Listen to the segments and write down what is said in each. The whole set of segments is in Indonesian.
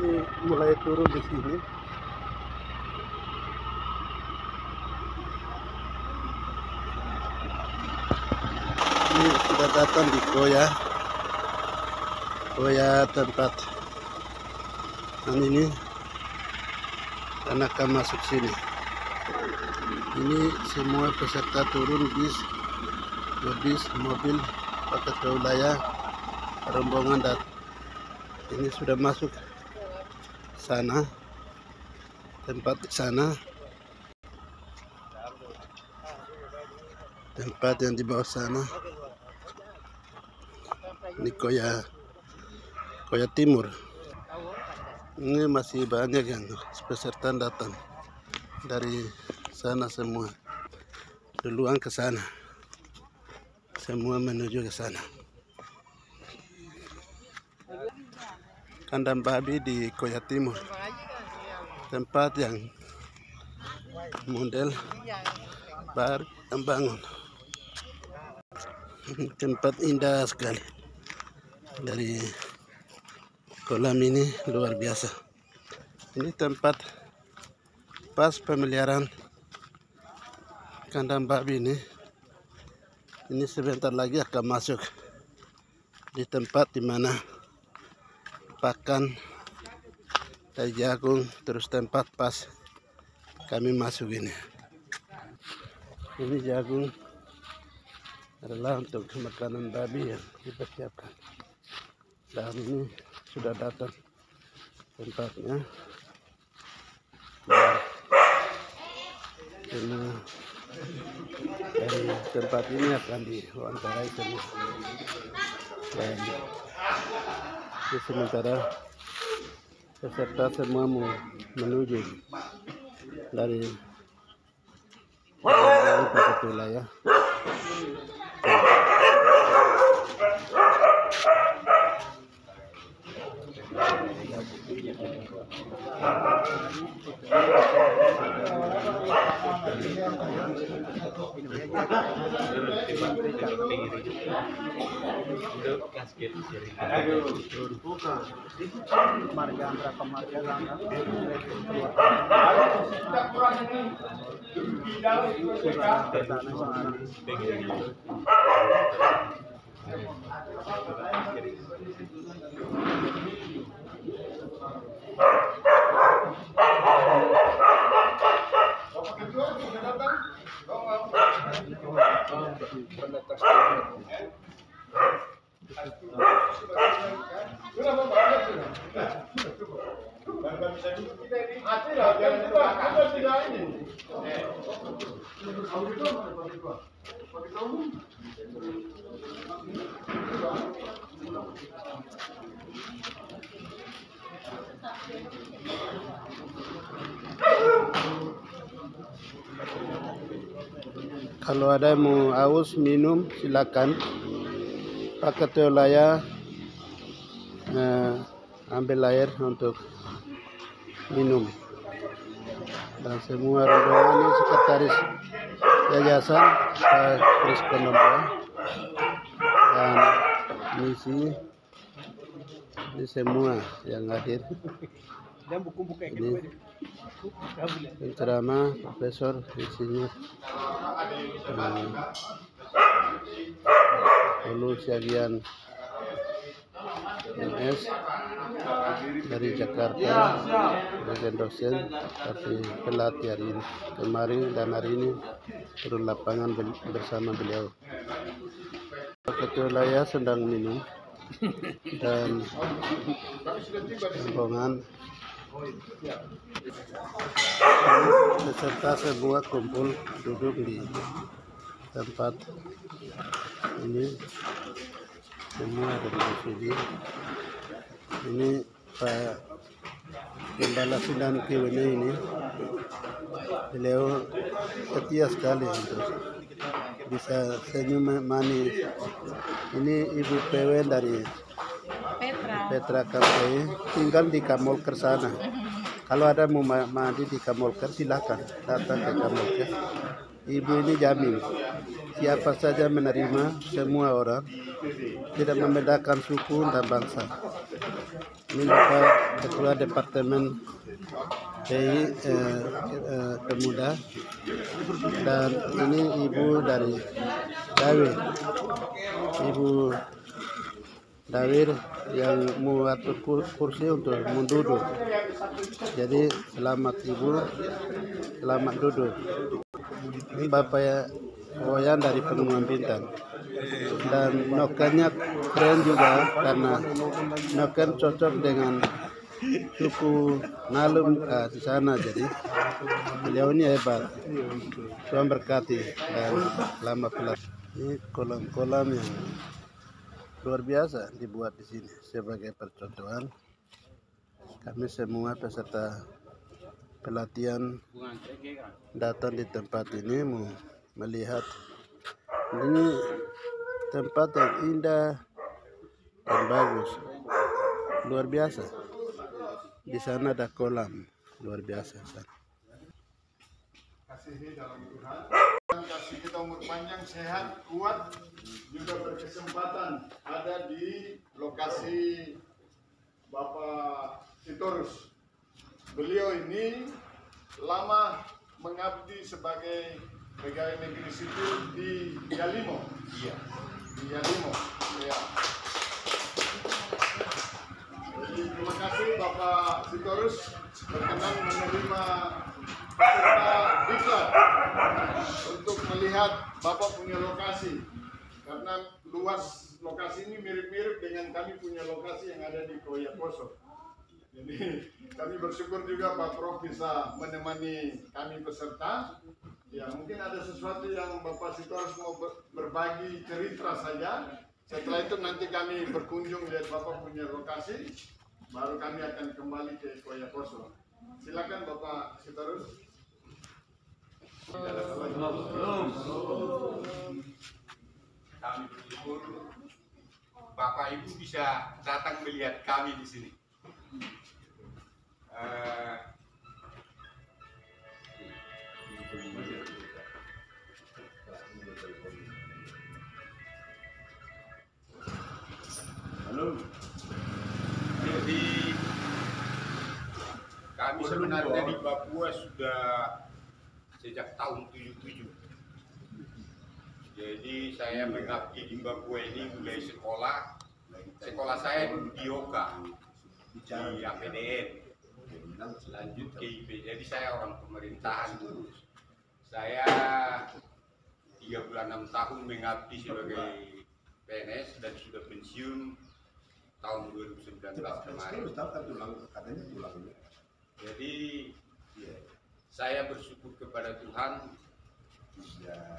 Ini mulai turun di sini. Ini sudah datang di Koya tempat. Dan ini anak akan masuk sini. Ini semua peserta turun bis, mobil pakai wilayah rombongan dan ini sudah masuk sana, tempat di sana, tempat yang di bawah sana. Ini Koya Timur. Ini masih banyak yang peserta datang dari sana semua. Duluan ke sana. Semua menuju ke sana. Kandang babi di Koya Timur. Tempat yang model baru bangun. Tempat indah sekali. Dari kolam ini luar biasa. Ini tempat pas pemeliharaan kandang babi ini. Ini sebentar lagi akan masuk di tempat dimana pakan dan jagung, terus tempat pas kami masuk ini. Ini jagung adalah untuk makanan babi yang dipersiapkan. Dan ini sudah datang tempatnya. Ini dari tempat ini akan diwawancarai semua. Dan sementara peserta semua menuju dari wilayah. Kalau ada yang mau haus minum silakan pakai wilayah, ambil air untuk minum. Dan semua rombongan ini sekretaris yayasan Chris Penomba dan misi ini semua yang hadir. Ini penceramah Profesor Insinyur Ulu Syagian MS dari Jakarta, dosen tapi pelatih hari ini, kemarin dan hari ini turun lapangan bersama beliau. Ketua wilayah sedang minum dan rombongan peserta semua kumpul duduk di tempat ini, semua ada di sini. Ini Pak Gembala Sudan Kiwene ini, beliau setia sekali untuk bisa senyum manis. Ini Ibu PW dari Petra KPI, tinggal di Kamolker sana. Kalau ada mau mandi di Kamolker silakan datang ke Kamolker. Ibu ini jamin siapa saja menerima, semua orang, tidak membedakan suku dan bangsa. Ini Bapak Ketua Departemen PI Pemuda, dan ini Ibu dari Dawir, Ibu Dawir yang mengatur kursi untuk menduduk. Jadi selamat Ibu, selamat duduk. Ini Bapak Wayan dari Pegunungan Bintang, dan nokennya keren juga karena noken cocok dengan suku Nalum di sana. Jadi beliau ini hebat. Tuhan berkati dan lama pelatih. Ini kolam-kolam yang luar biasa dibuat di sini sebagai percontohan. Kami semua peserta pelatihan datang di tempat ini mau melihat. Ini tempat yang indah dan bagus, luar biasa. Di sana ada kolam, luar biasa. Kasih dalam Tuhan, kasih kita umur panjang, sehat, kuat, juga berkesempatan ada di lokasi Bapak Sitorus. Beliau ini lama mengabdi sebagai pegawai negeri sipil di Yalimo. Iya, di Yalimo. Ya. Jadi, terima kasih Bapak Sitorus berkenan menerima peserta diklat untuk melihat Bapak punya lokasi, karena luas lokasi ini mirip-mirip dengan kami punya lokasi yang ada di Koya Poso. Jadi kami bersyukur juga Pak Prof bisa menemani kami peserta. Ya, mungkin ada sesuatu yang Bapak Sitorus mau berbagi cerita saja. Setelah itu nanti kami berkunjung lihat Bapak punya lokasi, baru kami akan kembali ke Koya Poso. Silakan Bapak Sitorus. Kami bersyukur Bapak Ibu bisa datang melihat kami di sini. Halo. Jadi kami sebenarnya di Papua sudah sejak tahun 77. Jadi saya mengabdi di Papua ini mulai sekolah. Sekolah saya di Oka, di APDN, lanjut ke IP. Jadi saya orang pemerintahan dulu. Saya 36 tahun mengabdi sebagai PNS dan sudah pensiun tahun 2019 kemarin. Jadi saya bersyukur kepada Tuhan.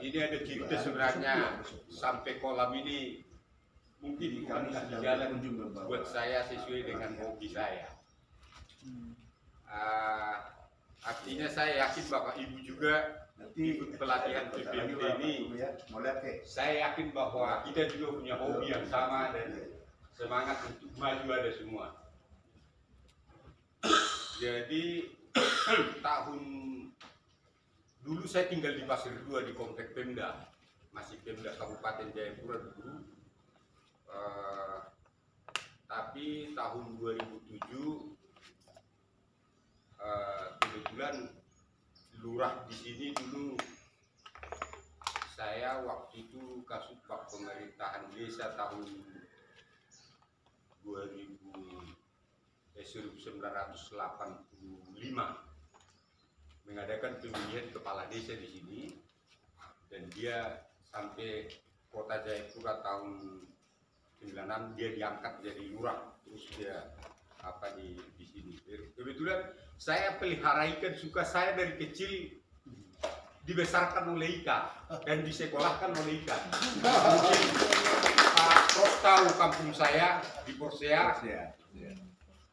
Ini ada cerita sebenarnya sampai kolam ini mungkin bukan jalan buat saya sesuai dengan hobi saya. Artinya saya yakin Bapak Ibu juga ikut pelatihan PPMD ini. Saya yakin bahwa kita juga punya hobi yang sama dan semangat untuk maju ada semua. Jadi tahun dulu saya tinggal di Pasir Dua di Komplek Pemda, masih Pemda Kabupaten Jayapura dulu. Tapi tahun 2007 kebetulan lurah di sini dulu saya waktu itu Kasubag Pemerintahan Desa tahun 1985 mengadakan pemilihan kepala desa di sini, dan dia sampai Kota Jayapura tahun 96 dia diangkat jadi lurah, terus dia di sini. Kebetulan saya pelihara ikan, suka saya dari kecil dibesarkan oleh ikan dan disekolahkan oleh ikan. Mungkin Pak Prof tahu kampung saya di Porsea,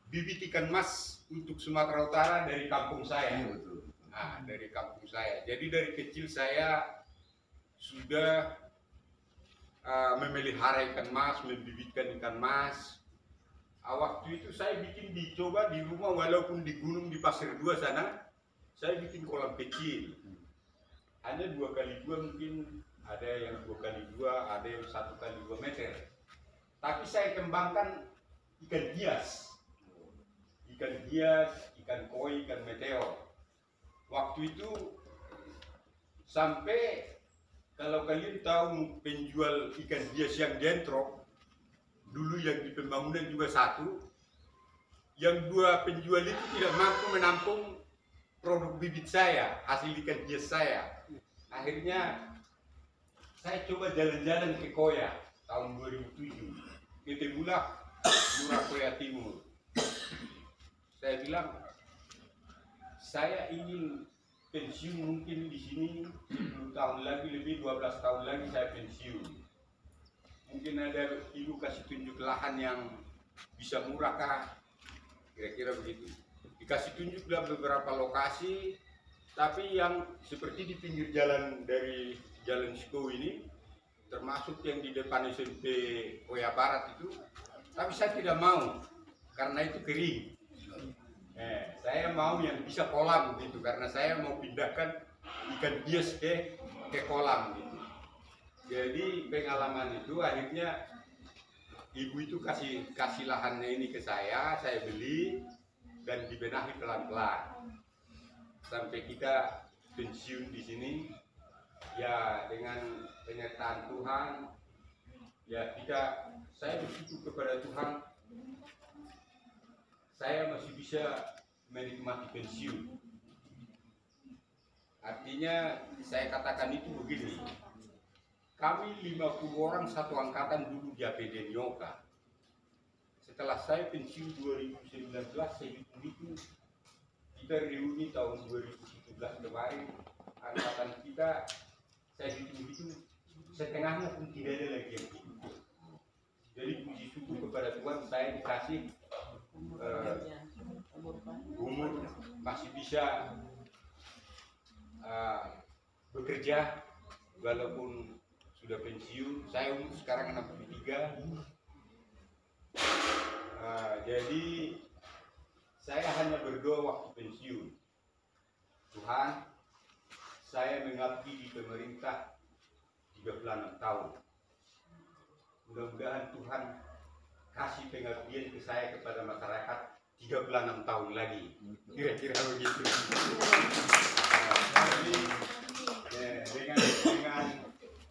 bibit ikan mas untuk Sumatera Utara dari kampung saya. Nah, dari kampung saya. Jadi dari kecil saya sudah memelihara ikan mas, membibitkan ikan mas. Waktu itu saya dicoba di rumah, walaupun di gunung di Pasir Dua sana, saya bikin kolam kecil. Hanya 2x2 mungkin ada yang 2x2, ada yang 1x2 meter. Tapi saya kembangkan ikan hias, ikan koi, ikan meteor. Waktu itu sampai, kalau kalian tahu penjual ikan hias yang jentrok, dulu yang di pembangunan juga satu, yang dua penjual itu tidak mampu menampung produk bibit saya, hasil ikan hias saya. Akhirnya saya coba jalan-jalan ke Koya tahun 2007, ketemulah Lurah Koya Timur. Saya bilang, saya ingin pensiun mungkin di sini 10 tahun lagi, lebih 12 tahun lagi saya pensiun. Mungkin ada ibu kasih tunjuk lahan yang bisa murah kah? Kira-kira begitu. Dikasih tunjuk beberapa lokasi, tapi yang seperti di pinggir jalan dari Jalan Siko ini, termasuk yang di depan SMP Koya Barat itu, tapi saya tidak mau karena itu kering. Saya mau yang bisa kolam gitu, karena saya mau pindahkan ikan hias ke kolam gitu. Jadi pengalaman itu akhirnya ibu itu kasih lahannya ini ke saya beli dan dibenahi pelan-pelan sampai kita pensiun di sini. Ya dengan penyertaan Tuhan, ya saya bersyukur kepada Tuhan, saya masih bisa menikmati pensiun. Artinya saya katakan itu begini, kami 50 orang satu angkatan dulu di APD Nyoka. Setelah saya pensiun 2019, saya itu kita reuni tahun 2017 kemarin, angkatan kita saya hitung setengahnya pun tidak ada lagi yang hidup. Jadi puji syukur kepada Tuhan, saya dikasih umur masih bisa bekerja walaupun sudah pensiun. Saya umur sekarang 63. Jadi saya hanya berdoa waktu pensiun, Tuhan, saya mengabdi di pemerintah 36 tahun. Mudah-mudahan Tuhan kasih pengabdian ke saya kepada masyarakat 36 tahun lagi. Kira-kira begitu. Jadi dengan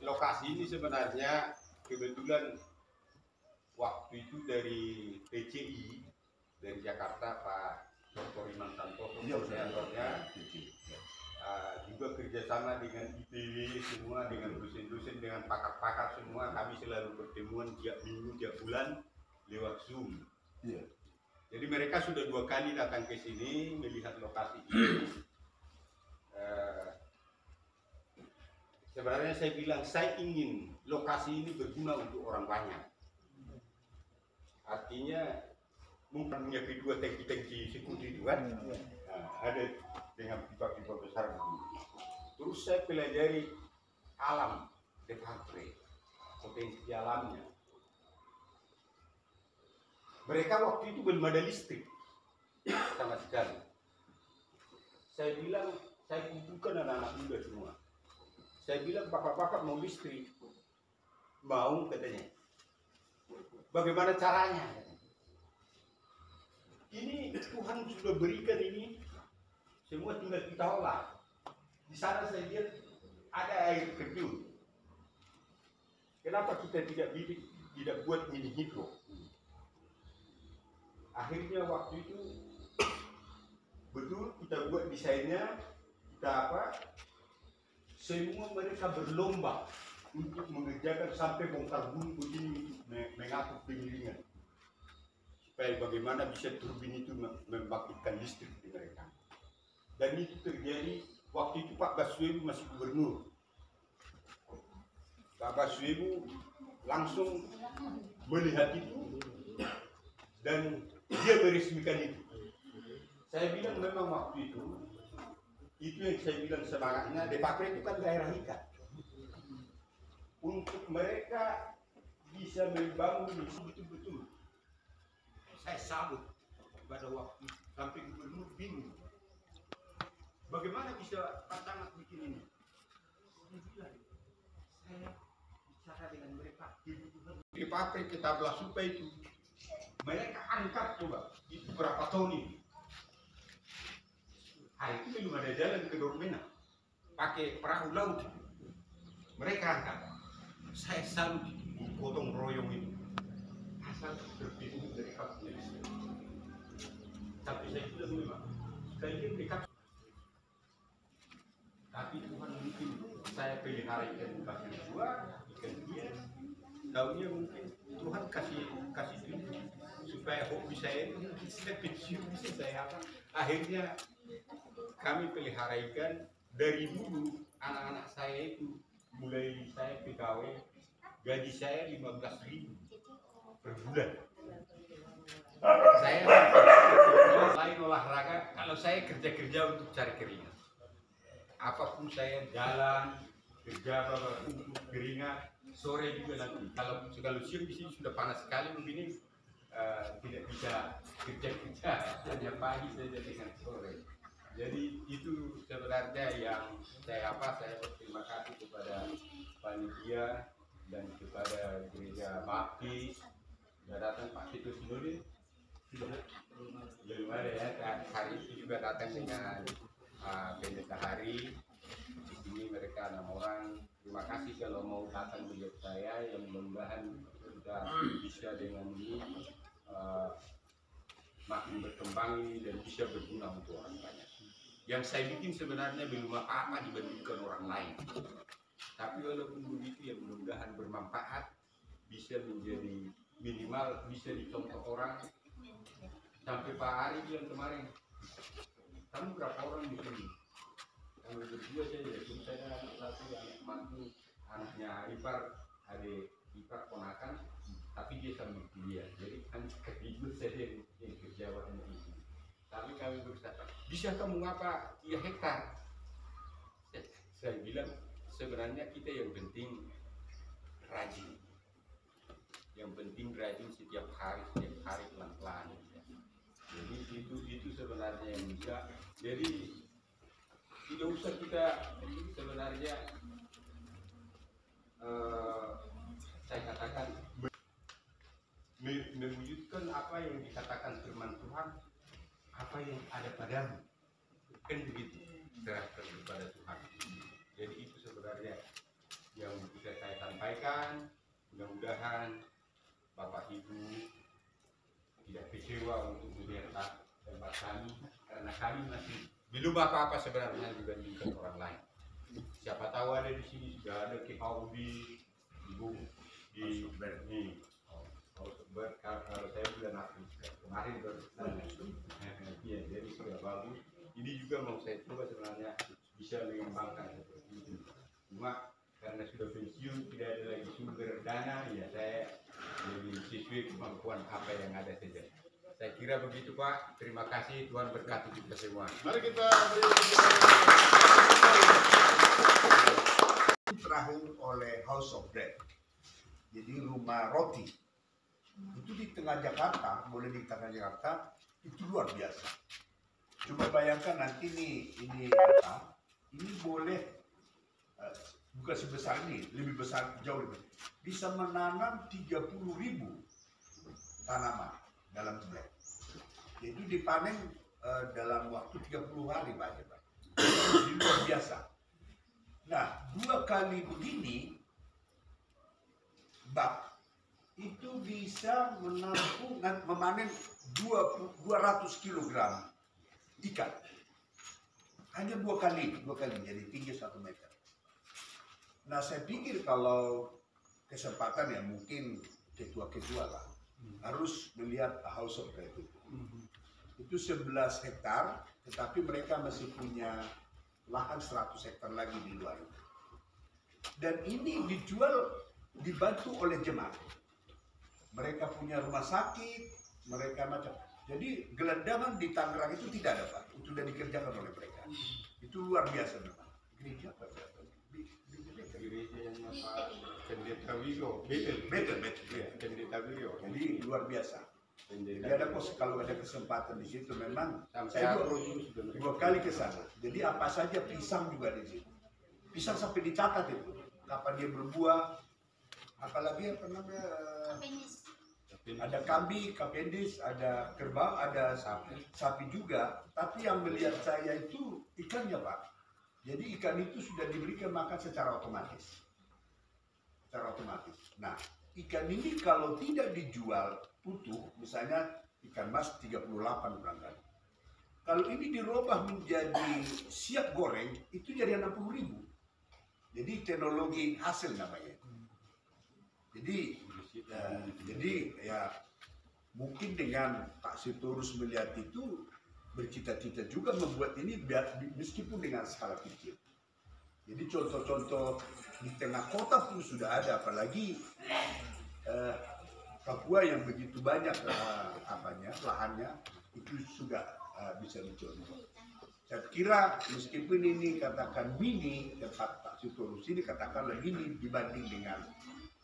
lokasi ini sebenarnya kebetulan waktu itu dari PCI dari Jakarta, Pak Dr. Iman Santoso, koordinatornya, juga kerjasama dengan IPW semua, dengan dosen-dosen, dengan pakar-pakar semua. Kami selalu pertemuan tiap minggu, tiap bulan lewat Zoom. Jadi mereka sudah 2 kali datang ke sini melihat lokasi ini. Sebenarnya saya bilang, saya ingin lokasi ini berguna untuk orang banyak. Artinya mungkin punya kedua tangki-tangki sekutu itu kan, ada dengan pipa-pipa besar begini. Terus saya pelajari alam de Papre, potensi alamnya. Mereka waktu itu belum ada listrik sama sekali. Saya bilang, saya kumpulkan anak-anak muda semua. Saya bilang, bapak-bapak mau listrik? Mau, katanya. Bagaimana caranya? Ini Tuhan sudah berikan ini, semua tinggal kita olah. Di sana saya lihat ada air terjun. Kenapa kita tidak buat mini hidro? Akhirnya waktu itu betul kita buat desainnya, semua mereka berlomba untuk mengerjakan sampai bongkar bumi begini untuk mengatur penggilingan. Supaya bagaimana bisa turbin itu membangkitkan listrik di mereka. Dan itu terjadi waktu itu Pak Baswebu masih gubernur. Pak Baswebu langsung melihat itu dan dia meresmikan itu. Saya bilang memang waktu itu yang saya bilang semangatnya, de Papre itu kan daerah ikan. Untuk mereka bisa membangun itu betul-betul. Saya salut pada waktu sampai gubernur bingung. Bagaimana bisa Pak Camat bikin ini? Saya saya bicara dengan mereka di pabrik kita belah supaya itu mereka angkat coba itu berapa ton ini. Hari itu belum ada jalan ke Dormena pakai perahu laut, mereka angkat. Saya salut gotong royong itu asal terpilih dari kapten. Tapi saya sudah memang saya ingin dekat. Tapi Tuhan mungkin saya pelihara ikan bakar dua, ikan hias. Daunnya mungkin Tuhan kasih tunjuk supaya hobi saya itu saya pensiun bisa saya apa. Akhirnya kami pelihara ikan dari dulu. Anak-anak saya itu mulai saya pegawai, gaji saya 15.000 per bulan. Saya lain olahraga, kalau saya kerja untuk cari keringat. Apapun saya jalan, kerja untuk keringat, sore juga nanti. Kalau siang di sini sudah panas sekali, begini tidak bisa kerja, hanya pagi saja dengan sore. Jadi itu sebenarnya yang saya berterima kasih kepada panitia dan kepada gereja Baptis. Sudah datang Pak Titus Nuri, belum ada ya. Hari itu juga datang dengan pendeta Hari. Di sini mereka 6 orang. Terima kasih kalau mau datang melihat saya, yang mudah-mudahan sudah bisa dengan ini makin berkembang dan bisa berguna untuk orang banyak. Yang saya bikin sebenarnya belum apa-apa dibandingkan orang lain. Tapi walaupun begitu ya mudah-mudahan bermanfaat, bisa menjadi minimal bisa dicontoh orang. Sampai Pak Ari bilang kemarin, kamu berapa orang di sini? Kami berdua saja, saya anak satu yang mantu, anaknya ipar, adik ipar ponakan, tapi dia sambil kuliah. Jadi kan ketidur saja yang kerja waktu itu. Tapi kami berusaha, bisa kamu ngapa 3 hektar? Saya bilang sebenarnya kita yang penting rajin. Yang penting rajin setiap hari pelan-pelan. Jadi itu sebenarnya yang bisa. Jadi tidak usah kita sebenarnya saya katakan mewujudkan apa yang dikatakan firman Tuhan, apa yang ada padamu, kan begitu, serahkan kepada Tuhan. Jadi itu sebenarnya yang bisa saya sampaikan. Mudah-mudahan Bapak Ibu tidak kecewa untuk melihat tempat kami, karena kami masih belum apa-apa sebenarnya dibandingkan orang lain. Siapa tahu ada di sini sudah ada KHUB di kalau saya sudah kemarin ya, jadi sudah bagus. Ini juga mau saya coba sebenarnya bisa mengembangkan seperti itu. Cuma karena sudah pensiun tidak ada lagi sumber dana, ya saya jadi sesuai kemampuan apa yang ada saja. Saya kira begitu Pak. Terima kasih, Tuhan berkati kita semua. Mari kita terakhir oleh House of Bread, jadi rumah roti. Itu di tengah Jakarta, boleh di tengah Jakarta, itu luar biasa. Coba bayangkan nanti ini boleh bukan sebesar ini, lebih besar, jauh lebih. Bisa menanam 30.000 tanaman dalam sebulan. Itu dipanen dalam waktu 30 hari Pak. Jadi luar biasa. Nah, 2 kali begini, bak itu bisa menampung dan memanen 200 kg ikan. Hanya 2 kali, jadi tinggi 1 meter. Nah, saya pikir kalau kesempatan ya mungkin ketua-ketua lah harus melihat House of Bread itu 11 hektar, tetapi mereka masih punya lahan 100 hektar lagi di luar. Dan ini dibantu oleh jemaat. Mereka punya rumah sakit, mereka macam. Jadi gelandangan di Tangerang itu tidak ada Pak, itu sudah dikerjakan oleh mereka. Itu luar biasa memang. Gereja apa? Gereja yang Pak Pendeta Wiro, Betel. Pendeta Wiro. Jadi luar biasa. Jadi ada kalau ada kesempatan di situ memang saya 2 kali ke sana. Jadi apa saja pisang juga di situ. Pisang sampai dicatat itu. kapan dia berbuah, apalagi apa namanya, ada kambing, kapendis, ada kerbau, ada sapi juga. Tapi yang melihat saya itu ikannya, Pak. Jadi ikan itu sudah diberikan makan secara otomatis. Nah, ikan ini kalau tidak dijual utuh, misalnya ikan mas 38 barangkali. Kalau ini dirubah menjadi siap goreng, itu jadi 60.000. Jadi teknologi hasil namanya. Jadi ya mungkin dengan Pak Sitorus melihat itu bercita-cita juga membuat ini meskipun dengan skala kecil. Jadi contoh-contoh di tengah kota pun sudah ada, apalagi Papua yang begitu banyak lahannya itu sudah bisa dicontoh. Saya kira meskipun ini katakan mini tempat Pak Sitorus ini katakanlah mini dibanding dengan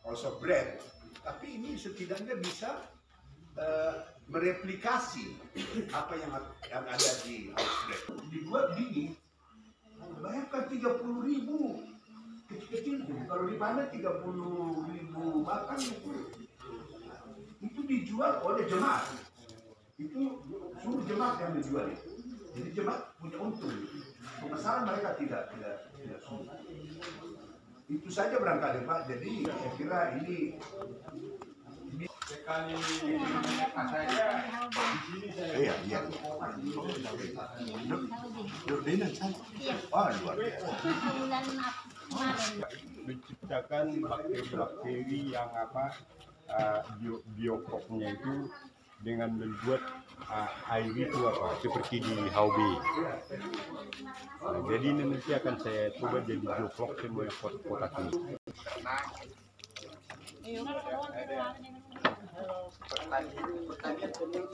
House of Bread, tapi ini setidaknya bisa mereplikasi apa yang ada di House of Bread. Dibuat gini, bayangkan 30.000 kecil-kecil, kalau dipanen 30.000 batang itu dijual oleh jemaat. Itu suruh jemaat yang dijual itu. Jadi jemaat punya untung. Pemasaran mereka tidak sulit. Itu saja barangkali Pak. Jadi saya kira ini sekali saja di sini saya. Iya. Luar biasa. Menciptakan bakteri-bakteri yang biokropnya itu dengan membuat air itu seperti di Haubi. Nah, jadi ini nanti akan saya coba jadi biokrop semua kota ini. Pertanian sebenarnya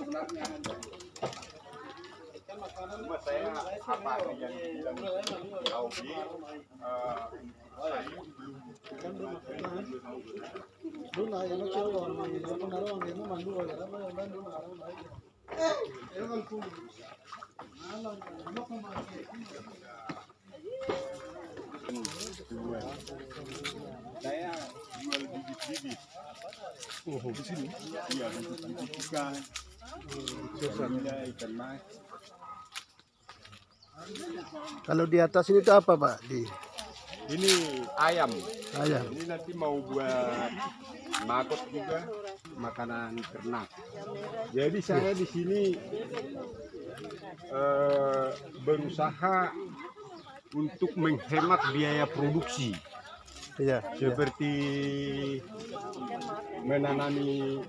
cuma saya apa yang bilang Haubi saya jual bibit-bibit. Oh, di sini? Iya, bibit ikan. Ikan mas. Kalau di atas ini itu apa Pak? Ini ayam. Ayam. Ini nanti mau buat makot juga, makanan ternak. Jadi saya di sini berusaha untuk menghemat biaya produksi. Iya. Seperti menanami